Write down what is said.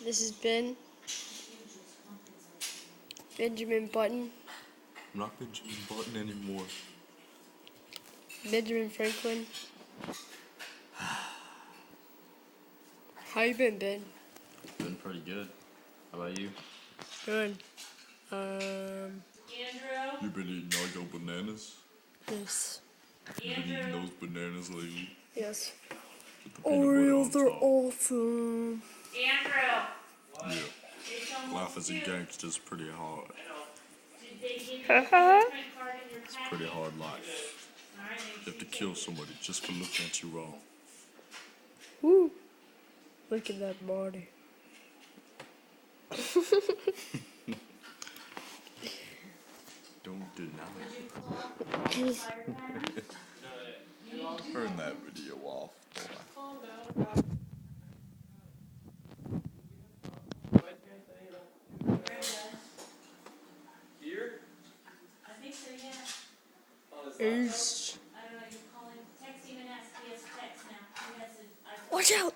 This is Benjamin Button, I'm not Benjamin Button anymore. Benjamin Franklin. How you been, Ben? Been pretty good. How about you? Good. Andrew? You been eating all your bananas? Yes. You been eating those bananas lately? Yes. With the peanut butter on Oreos are top. awesome. Andrew! Yeah. Life as a gangster's pretty hard. Did they give you a fingerprint card in your package? Pretty hard life. Alright, You have to kill somebody just for looking at you wrong. Woo. Look at that body. Don't deny it. Did you fire pattern? Turn that video off, boy. Here? I think so, yeah. Ace. I don't know, you call him, text him and ask, he has text now. He has his iPhone. Watch out!